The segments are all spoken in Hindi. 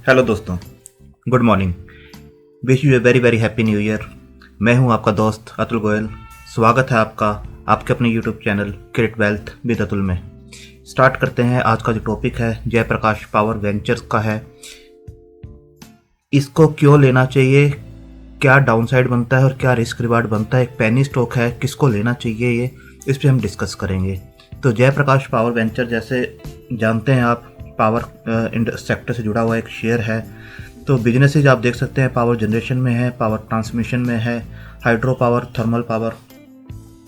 हेलो दोस्तों, good morning. Wish U a very very happy new year. मैं हूं आपका दोस्त अतुल गोयल। स्वागत है आपका आपके अपने YouTube channel create wealth with Atul में। स्टार्ट करते हैं। आज का जो टॉपिक है जयप्रकाश पावर वेंचर्स का है। इसको क्यों लेना चाहिए, क्या डाउनसाइड बनता है और क्या रिस्क रिवार्ड बनता है, एक पेनी स्टॉक है, किसको लेना चाहिए, ये इस पर हम डिस्कस करेंगे। तो जयप्रकाश पावर वेंचर, जैसे जानते हैं आप, पावर सेक्टर से जुड़ा हुआ एक शेयर है। तो बिजनेसेज आप देख सकते हैं, पावर जनरेशन में है, पावर ट्रांसमिशन में है, हाइड्रो पावर, थर्मल पावर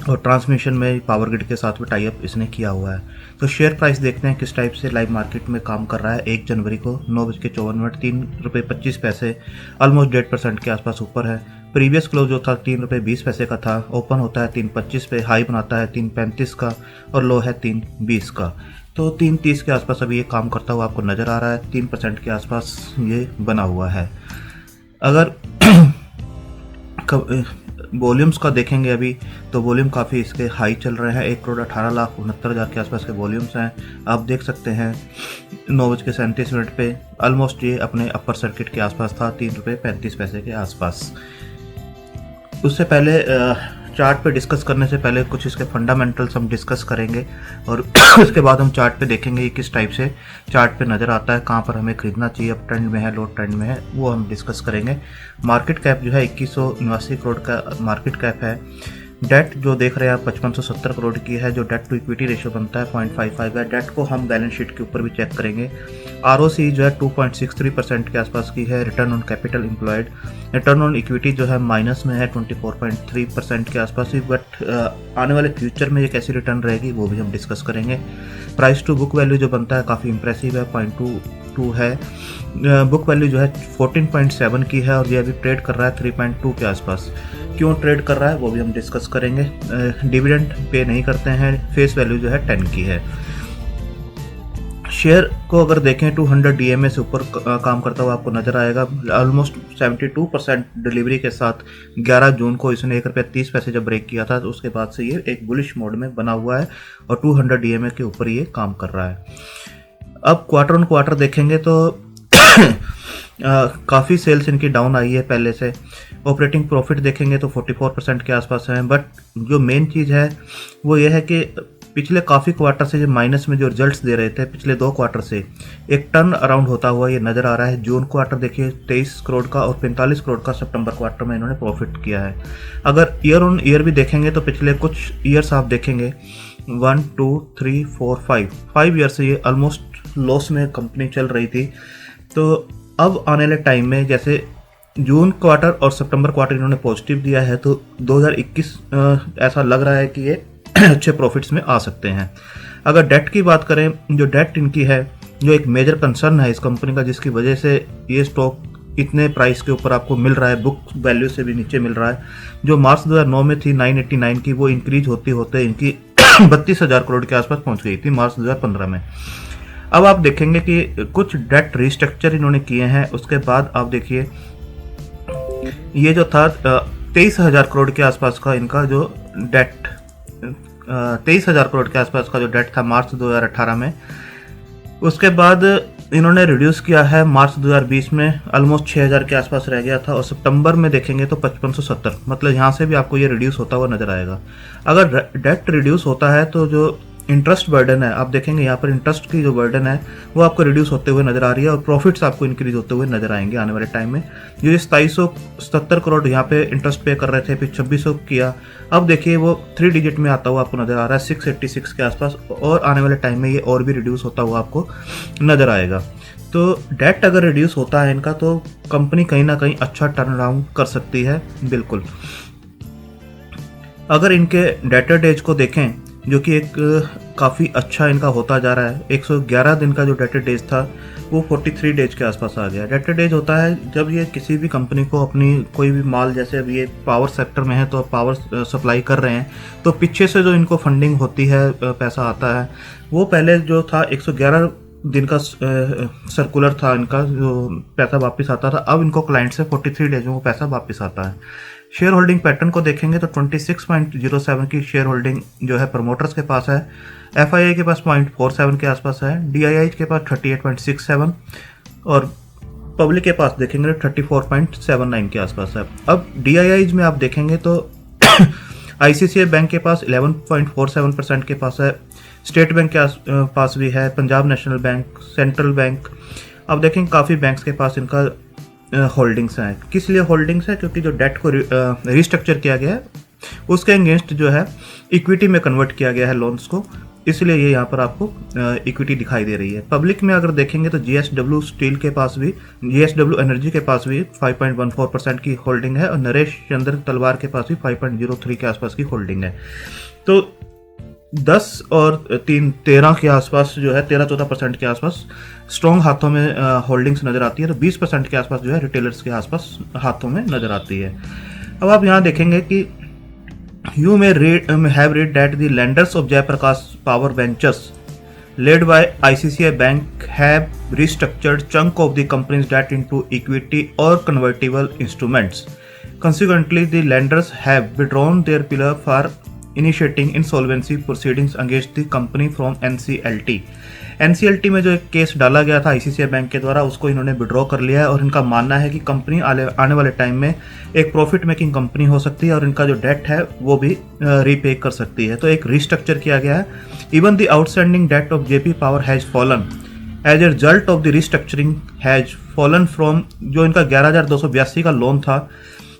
और ट्रांसमिशन में पावर ग्रिड के साथ भी टाई अप इसने किया हुआ है। तो शेयर प्राइस देखते हैं किस टाइप से लाइव मार्केट में काम कर रहा है। 1 जनवरी को 9:54 ₹3.25, ऑलमोस्ट 1.5% के आसपास ऊपर है। प्रीवियस क्लोज जो था ₹3.20 का था, ओपन होता है 3.25 पे, हाई बनाता है 3.35 का और लो है 3.20 का। तो 3.30 के आसपास अभी ये काम करता हुआ आपको नज़र आ रहा है। 3% के आसपास ये बना हुआ है। अगर वॉल्यूम्स का देखेंगे अभी, तो वॉल्यूम काफ़ी इसके हाई चल रहे हैं। 1,18,69,000 के आसपास के वॉल्यूम्स हैं। आप देख सकते हैं 9:37 पे ऑलमोस्ट ये अपने अपर सर्किट के आसपास था, ₹3.35 के आसपास। उससे पहले चार्ट पे डिस्कस करने से पहले कुछ इसके फंडामेंटल्स हम डिस्कस करेंगे और उसके बाद हम चार्ट पे देखेंगे किस टाइप से चार्ट पे नज़र आता है, कहाँ पर हमें खरीदना चाहिए, अप ट्रेंड में है, लो ट्रेंड में है, वो हम डिस्कस करेंगे। मार्केट कैप जो है 2189 करोड़ का मार्केट कैप है। डेट जो देख रहे हैं आप 5570 करोड़ की है, जो डेट टू इक्विटी रेशियो बनता है 0.55 है। डेट को हम बैलेंस शीट के ऊपर भी चेक करेंगे। ROC जो है 2.63% के आसपास की है। Return on capital employed, return on equity जो है माइनस में है 24.3% के आसपास ही। बट आने वाले फ्यूचर में ये कैसी रिटर्न रहेगी वो भी हम डिस्कस करेंगे। प्राइस टू बुक वैल्यू जो बनता है काफ़ी इंप्रेसिव है, 0.22 है। बुक वैल्यू जो है 14.7 की है और ये अभी ट्रेड कर रहा है 3.2 के आसपास। क्यों ट्रेड कर रहा है वो भी हम डिस्कस करेंगे। डिविडेंड पे नहीं करते हैं। फेस वैल्यू जो है 10 की है। शेयर को अगर देखें 200 DMA से ऊपर काम करता हुआ आपको नजर आएगा। ऑलमोस्ट 72% डिलीवरी के साथ 11 जून को इसने ₹1.30 जब ब्रेक किया था, तो उसके बाद से ये एक बुलिश मोड में बना हुआ है और 200 DMA के ऊपर ये काम कर रहा है। अब क्वार्टर ऑन क्वार्टर देखेंगे तो काफ़ी सेल्स इनकी डाउन आई है पहले से। ऑपरेटिंग प्रॉफिट देखेंगे तो 44% के आसपास है। बट जो मेन चीज़ है वो ये है कि पिछले काफ़ी क्वार्टर से जो माइनस में जो रिजल्ट्स दे रहे थे, पिछले 2 क्वार्टर से एक टर्न अराउंड होता हुआ ये नज़र आ रहा है। जून क्वार्टर देखिए 23 करोड़ का और 45 करोड़ का सितंबर क्वार्टर में इन्होंने प्रॉफिट किया है। अगर ईयर ऑन ईयर भी देखेंगे तो पिछले कुछ ईयर्स आप देखेंगे 1 2 3 4 5 ईयर से ये ऑलमोस्ट लॉस में कंपनी चल रही थी। तो अब आने वाले टाइम में जैसे जून क्वार्टर और सितंबर क्वार्टर इन्होंने पॉजिटिव दिया है, तो 2021 ऐसा लग रहा है कि ये अच्छे प्रॉफिट्स में आ सकते हैं। अगर डेट की बात करें, जो डेट इनकी है, जो एक मेजर कंसर्न है इस कंपनी का, जिसकी वजह से ये स्टॉक इतने प्राइस के ऊपर आपको मिल रहा है, बुक वैल्यू से भी नीचे मिल रहा है। जो मार्च 2009 में थी 989 की, वो इंक्रीज होते होते इनकी 32,000 करोड़ के आसपास पहुंच गई थी मार्च 2015 में। अब आप देखेंगे कि कुछ डेट रिस्ट्रक्चर इन्होंने किए हैं। उसके बाद आप देखिए ये जो था 23,000 करोड़ के आसपास का इनका जो डेट 23,000 करोड़ के आसपास का जो डेट था मार्च 2018 में। उसके बाद इन्होंने रिड्यूस किया है मार्च 2020 में, ऑलमोस्ट 6,000 के आसपास रह गया था और सितंबर में देखेंगे तो 5570, मतलब यहाँ से भी आपको ये रिड्यूस होता हुआ नजर आएगा। अगर डेट रिड्यूस होता है तो जो इंटरेस्ट बर्डन है, आप देखेंगे यहाँ पर इंटरेस्ट की जो बर्डन है वो आपको रिड्यूस होते हुए नजर आ रही है और प्रॉफिट्स आपको इंक्रीज होते हुए नजर आएंगे आने वाले टाइम में। जो 2770 करोड़ यहाँ पे इंटरेस्ट पे कर रहे थे, फिर 2600 किया, अब देखिए वो 3 डिजिट में आता हुआ आपको नजर आ रहा है 686 के आसपास, और आने वाले टाइम में ये और भी रिड्यूस होता हुआ आपको नजर आएगा। तो डेट अगर रिड्यूस होता है इनका तो कंपनी कहीं ना कहीं अच्छा टर्न अराउंड कर सकती है, बिल्कुल। अगर इनके डेटर डेज को देखें, जो कि एक काफ़ी अच्छा इनका होता जा रहा है, 111 दिन का जो डेटर डेज था वो 43 डेज के आसपास आ गया। डेटर डेज होता है जब ये किसी भी कंपनी को अपनी कोई भी माल, जैसे अब ये पावर सेक्टर में है तो पावर सप्लाई कर रहे हैं, तो पीछे से जो इनको फंडिंग होती है, पैसा आता है, वो पहले जो था 111 दिन का सर्कुलर था इनका, जो पैसा वापस आता था। अब इनको क्लाइंट से 43 डेज में वो पैसा वापस आता है। शेयर होल्डिंग पैटर्न को देखेंगे तो 26.07 की शेयर होल्डिंग जो है प्रमोटर्स के पास है। FII के पास 0.47 के आसपास है। DII के पास 38.67 और पब्लिक के पास देखेंगे 34.79 के आसपास है। अब DIIs में आप देखेंगे तो ICICI बैंक के पास 11.47% के पास है, स्टेट बैंक के पास भी है, Punjab national bank, central bank. अब देखेंगे काफ़ी बैंक्स के पास इनका होल्डिंग्स हैं। किस लिए होल्डिंग्स है? क्योंकि जो डेट को रिस्ट्रक्चर किया गया है उसके अगेंस्ट जो है इक्विटी में कन्वर्ट किया गया है लोन्स को, इसलिए ये यहाँ पर आपको इक्विटी दिखाई दे रही है। पब्लिक में अगर देखेंगे तो JSW स्टील के पास भी, JSW एनर्जी के पास भी 5.14% की होल्डिंग है और नरेश चंद्र तलवार के पास भी 5.03 के आसपास की होल्डिंग है। तो 10 और 13 के आसपास जो है 13-14% के आसपास स्ट्रॉन्ग हाथों में होल्डिंग्स नज़र आती है, तो 20% के आसपास जो है रिटेलर्स के आसपास हाथों में नज़र आती है। अब आप यहाँ देखेंगे कि You may have read that the lenders of Jayaprakash Power Ventures, led by ICICI Bank, have restructured chunk of the company's debt into equity or convertible instruments. Consequently, the lenders have withdrawn their plea for initiating insolvency proceedings against the company from NCLT. NCLT में जो एक केस डाला गया था ICICI बैंक के द्वारा, उसको इन्होंने विड्रॉ कर लिया है और इनका मानना है कि कंपनी आने वाले टाइम में एक प्रॉफिट मेकिंग कंपनी हो सकती है और इनका जो डेट है वो भी रीपे कर सकती है। तो एक रिस्ट्रक्चर किया गया है। Even the outstanding debt of JP power has fallen as a result of the restructuring has fallen from, जो इनका 11,282 का लोन था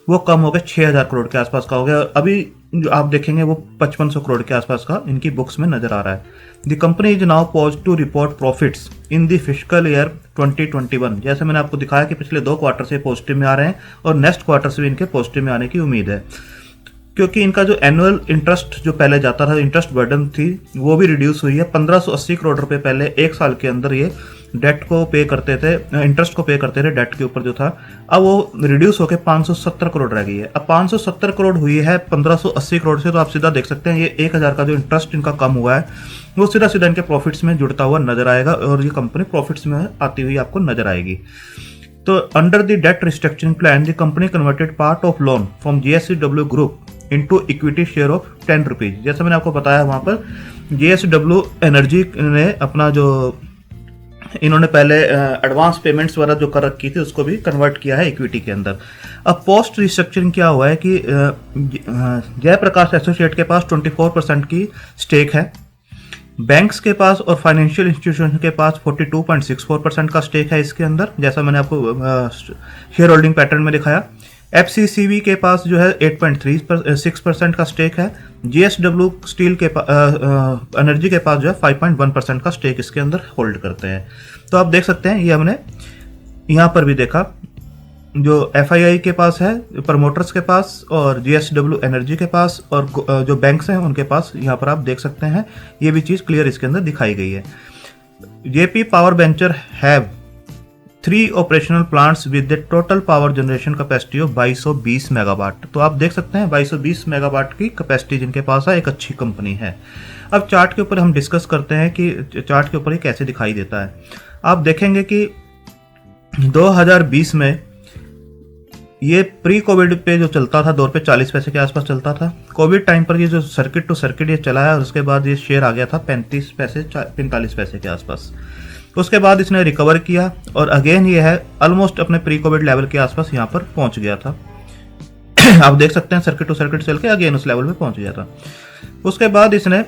वो कम हो गया 6,000 करोड़ के आसपास का हो गया। अभी जो आप देखेंगे वो 5500 करोड़ के आसपास का इनकी बुक्स में नजर आ रहा है। The company is now poised to report profits in the fiscal year 2021। जैसे मैंने आपको दिखाया कि पिछले 2 क्वार्टर से पॉजिटिव में आ रहे हैं और नेक्स्ट क्वार्टर से भी इनके पॉजिटिव में आने की उम्मीद है, क्योंकि इनका जो एनुअल इंटरेस्ट जो पहले जाता था, इंटरेस्ट बर्डन थी, वो भी रिड्यूस हुई है। 1580 करोड़ रुपए पहले एक साल के अंदर ये डेट को पे करते थे, इंटरेस्ट को पे करते थे डेट के ऊपर जो था, अब वो रिड्यूस होकर 570 करोड़ रह गई है। अब 570 करोड़ हुई है 1580 करोड़ से, तो आप सीधा देख सकते हैं ये 1000 का जो इंटरेस्ट इनका कम हुआ है वो सीधा सीधा इनके प्रॉफिट्स में जुड़ता हुआ नजर आएगा और ये कंपनी प्रॉफिट्स में आती हुई आपको नजर आएगी। तो under the debt restructuring plan the company converted part of loan from JSW group into equity share of 10 rupees. जैसे मैंने आपको बताया वहां पर JSW एनर्जी ने अपना जो इन्होंने पहले एडवांस पेमेंट्स वगैरह जो कर रखी थी उसको भी कन्वर्ट किया है इक्विटी के अंदर। अब पोस्ट रिस्ट्रक्चरिंग क्या हुआ है कि जयप्रकाश एसोसिएट के पास 24% की स्टेक है, बैंक्स के पास और फाइनेंशियल इंस्टीट्यूशन के पास 42.64% का स्टेक है इसके अंदर, जैसा मैंने आपको शेयर होल्डिंग पैटर्न में दिखाया। FCCB के पास जो है 8.36% का स्टेक है। JSW स्टील के एनर्जी के पास जो है 5.1% का स्टेक इसके अंदर होल्ड करते हैं। तो आप देख सकते हैं ये हमने यहाँ पर भी देखा, जो FII के पास है प्रमोटर्स के पास और JSW एनर्जी के पास और जो बैंक्स हैं उनके पास, यहाँ पर आप देख सकते हैं ये भी चीज़ क्लियर इसके अंदर दिखाई गई है। JP power venture have 3 operational plants with the total power generation capacity of 2220 megawatt. तो आप देख सकते हैं 2220 मेगावाट की कैपेसिटी जिनके पास है, एक अच्छी कंपनी है। अब चार्ट के ऊपर हम डिस्कस करते हैं कि चार्ट के ऊपर ये कैसे दिखाई देता है। आप देखेंगे कि 2020 में ये प्री कोविड पे जो चलता था 2 रुपये 40 पैसे के आसपास चलता था। कोविड टाइम पर ये जो सर्किट टू सर्किट ये चला है और उसके बाद ये शेयर आ गया था 45 पैसे के आसपास। उसके बाद इसने रिकवर किया और अगेन ये है ऑलमोस्ट अपने प्री कोविड लेवल के आसपास यहाँ पर पहुंच गया था। आप देख सकते हैं सर्किट टू सर्किट चल के अगेन उस लेवल पे पहुंच गया था। उसके बाद इसने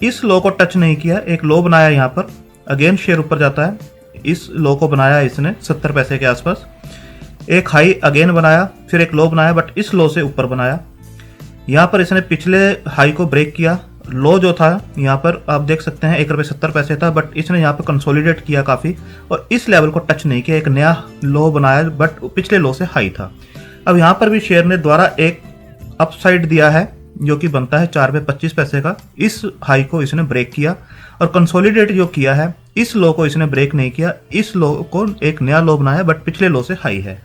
इस लो को टच नहीं किया, एक लो बनाया यहाँ पर, अगेन शेयर ऊपर जाता है। इस लो को बनाया इसने 70 पैसे के आसपास, एक हाई अगेन बनाया, फिर एक लो बनाया, बट इस लो से ऊपर बनाया। यहाँ पर इसने पिछले हाई को ब्रेक किया। लो जो था यहाँ पर आप देख सकते हैं 1 रुपये 70 पैसे था, बट इसने यहाँ पर कंसोलिडेट किया काफ़ी और इस लेवल को टच नहीं किया, एक नया लो बनाया बट पिछले लो से हाई था। अब यहाँ पर भी शेयर ने द्वारा एक अपसाइड दिया है जो कि बनता है 4 रुपये 25 पैसे का। इस हाई को इसने ब्रेक किया और कंसोलिडेट जो किया है, इस लो को इसने ब्रेक नहीं किया, इस लो को एक नया लो बनाया बट पिछले लो से हाई है।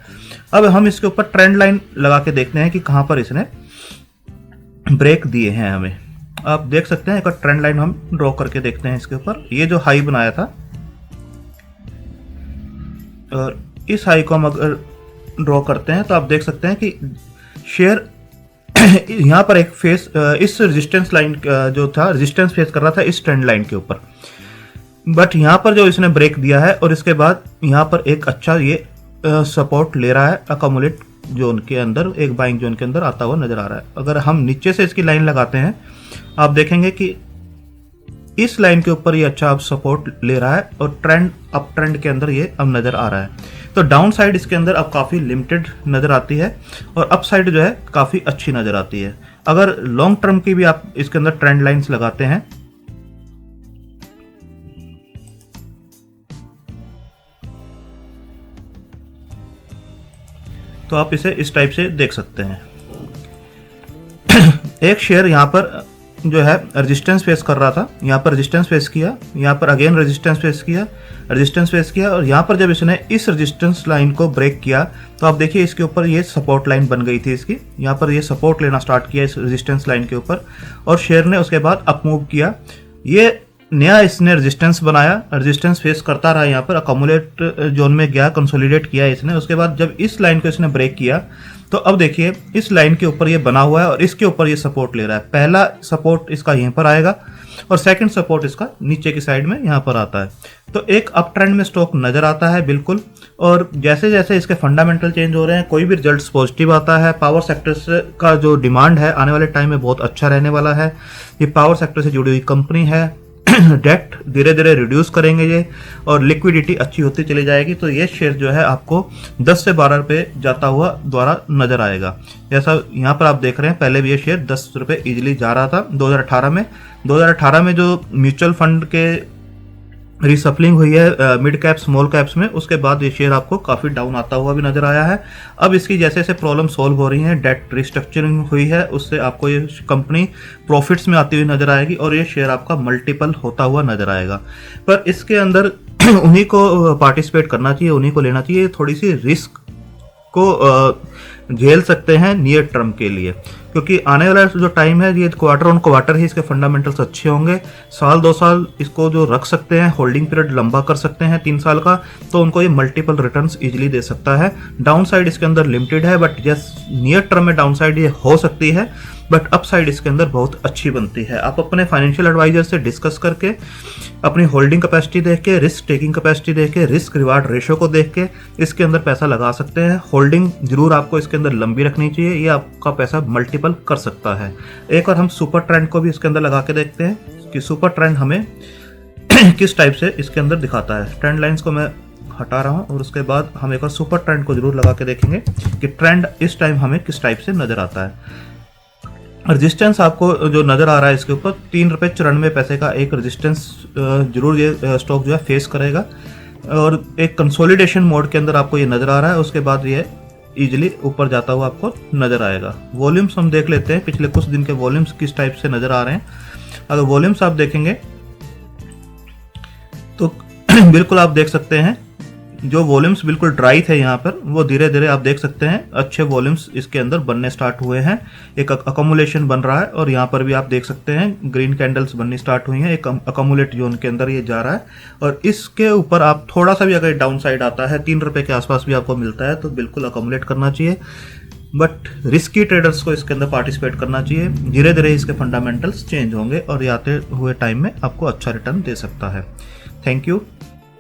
अब हम इसके ऊपर ट्रेंड लाइन लगा के देखते हैं कि कहाँ पर इसने ब्रेक दिए हैं हमें। आप देख सकते हैं एक ट्रेंड लाइन हम ड्रॉ करके देखते हैं इसके ऊपर। ये जो हाई बनाया था और इस हाई को हम अगर ड्रॉ करते हैं तो आप देख सकते हैं कि शेयर यहाँ पर एक फेस इस रेजिस्टेंस लाइन जो था रेजिस्टेंस फेस कर रहा था इस ट्रेंड लाइन के ऊपर, बट यहाँ पर जो इसने ब्रेक दिया है और इसके बाद यहाँ पर एक अच्छा ये सपोर्ट ले रहा है अकोमुलेट जोन के अंदर, एक बाइंग जोन के अंदर आता हुआ नजर आ रहा है। अगर हम नीचे से इसकी लाइन लगाते हैं आप देखेंगे कि इस लाइन के ऊपर ये अच्छा अब सपोर्ट ले रहा है और ट्रेंड अप ट्रेंड के अंदर ये अब नजर आ रहा है। तो डाउन साइड इसके अंदर अब काफ़ी लिमिटेड नज़र आती है और अप साइड जो है काफ़ी अच्छी नज़र आती है। अगर लॉन्ग टर्म की भी आप इसके अंदर ट्रेंड लाइंस लगाते हैं तो आप इसे इस टाइप से देख सकते हैं। एक शेयर यहाँ पर जो है रेजिस्टेंस फेस कर रहा था, यहाँ पर रेजिस्टेंस फेस किया, यहाँ पर अगेन रेजिस्टेंस फेस किया, रेजिस्टेंस फेस किया और यहाँ पर जब इसने इस रेजिस्टेंस लाइन को ब्रेक किया तो आप देखिए इसके ऊपर ये सपोर्ट लाइन बन गई थी इसकी। यहाँ पर ये सपोर्ट लेना स्टार्ट किया इस रेजिस्टेंस लाइन के ऊपर और शेयर ने उसके बाद अप मूव किया। ये नया इसने रेजिस्टेंस बनाया, रेजिस्टेंस फेस करता रहा, यहाँ पर अकोमुलेट जोन में गया, कंसोलिडेट किया इसने। उसके बाद जब इस लाइन को इसने ब्रेक किया तो अब देखिए इस लाइन के ऊपर ये बना हुआ है और इसके ऊपर ये सपोर्ट ले रहा है। पहला सपोर्ट इसका यहीं पर आएगा और सेकंड सपोर्ट इसका नीचे की साइड में यहाँ पर आता है। तो एक अप ट्रेंड में स्टॉक नजर आता है बिल्कुल। और जैसे जैसे इसके फंडामेंटल चेंज हो रहे हैं, कोई भी रिजल्ट्स पॉजिटिव आता है, पावर सेक्टर का जो डिमांड है आने वाले टाइम में बहुत अच्छा रहने वाला है। ये पावर सेक्टर से जुड़ी हुई कंपनी है, डेट धीरे धीरे रिड्यूस करेंगे ये और लिक्विडिटी अच्छी होती चली जाएगी। तो ये शेयर जो है आपको 10 से 12 रुपये जाता हुआ द्वारा नजर आएगा। जैसा यहाँ पर आप देख रहे हैं पहले भी ये शेयर 10 रुपये इजीली जा रहा था 2018 में जो म्यूचुअल फंड के रिसफलिंग हुई है मिड कैप स्मॉल कैप्स में, उसके बाद ये शेयर आपको काफ़ी डाउन आता हुआ भी नजर आया है। अब इसकी जैसे जैसे प्रॉब्लम सॉल्व हो रही हैं, डेट रिस्ट्रक्चरिंग हुई है, उससे आपको ये कंपनी प्रॉफिट्स में आती हुई नजर आएगी और ये शेयर आपका मल्टीपल होता हुआ नजर आएगा। पर इसके अंदर उन्हीं को पार्टिसिपेट करना चाहिए, उन्हीं को लेना चाहिए, थोड़ी सी रिस्क को झेल सकते हैं नियर टर्म के लिए, क्योंकि आने वाला जो टाइम है ये क्वार्टर ऑन क्वार्टर ही इसके फंडामेंटल्स अच्छे होंगे। साल 2 साल इसको जो रख सकते हैं, होल्डिंग पीरियड लंबा कर सकते हैं 3 साल का, तो उनको ये मल्टीपल रिटर्न्स इजीली दे सकता है। डाउन साइड इसके अंदर लिमिटेड है, बट जस नियर टर्म में डाउन साइड ये हो सकती है, बट अप साइड इसके अंदर बहुत अच्छी बनती है। आप अपने फाइनेंशियल एडवाइजर से डिस्कस करके, अपनी होल्डिंग कैपेसिटी देख के, रिस्क टेकिंग कैपेसिटी देख के, रिस्क रिवार्ड रेशो को देख के इसके अंदर पैसा लगा सकते हैं। होल्डिंग जरूर आपको इसके अंदर लंबी रखनी चाहिए, ये आपका पैसा मल्टीपल कर सकता है। एक और हम सुपर ट्रेंड को भी इसके अंदर लगा के देखते हैं कि सुपर ट्रेंड हमें किस टाइप से इसके अंदर दिखाता है। ट्रेंड लाइंस को मैं हटा रहा हूं और उसके बाद हम एक और सुपर ट्रेंड को जरूर लगा के देखेंगे कि ट्रेंड इस टाइम हमें किस टाइप से नजर आता है। रेजिस्टेंस आपको जो नज़र आ रहा है इसके ऊपर 3 रुपये 94 पैसे का एक रेजिस्टेंस जरूर ये स्टॉक जो है फेस करेगा और एक कंसोलिडेशन मोड के अंदर आपको ये नज़र आ रहा है। उसके बाद ये इजीली ऊपर जाता हुआ आपको नज़र आएगा। वॉल्यूम्स हम देख लेते हैं, पिछले कुछ दिन के वॉल्यूम्स किस टाइप से नज़र आ रहे हैं। अगर वॉल्यूम्स आप देखेंगे तो बिल्कुल आप देख सकते हैं जो वॉल्यूम्स बिल्कुल ड्राई थे यहाँ पर, वो धीरे धीरे आप देख सकते हैं अच्छे वॉल्यूम्स इसके अंदर बनने स्टार्ट हुए हैं। एक अकोमुलेशन बन रहा है और यहाँ पर भी आप देख सकते हैं ग्रीन कैंडल्स बननी स्टार्ट हुई हैं। एक अकोमुलेट जोन के अंदर ये जा रहा है और इसके ऊपर आप थोड़ा सा भी अगर डाउन साइड आता है 3 रुपये के आसपास भी आपको मिलता है तो बिल्कुल अकोमुलेट करना चाहिए। बट रिस्की ट्रेडर्स को इसके अंदर पार्टिसिपेट करना चाहिए। धीरे धीरे इसके फंडामेंटल्स चेंज होंगे और ये आते हुए टाइम में आपको अच्छा रिटर्न दे सकता है। थैंक यू,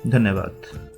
धन्यवाद।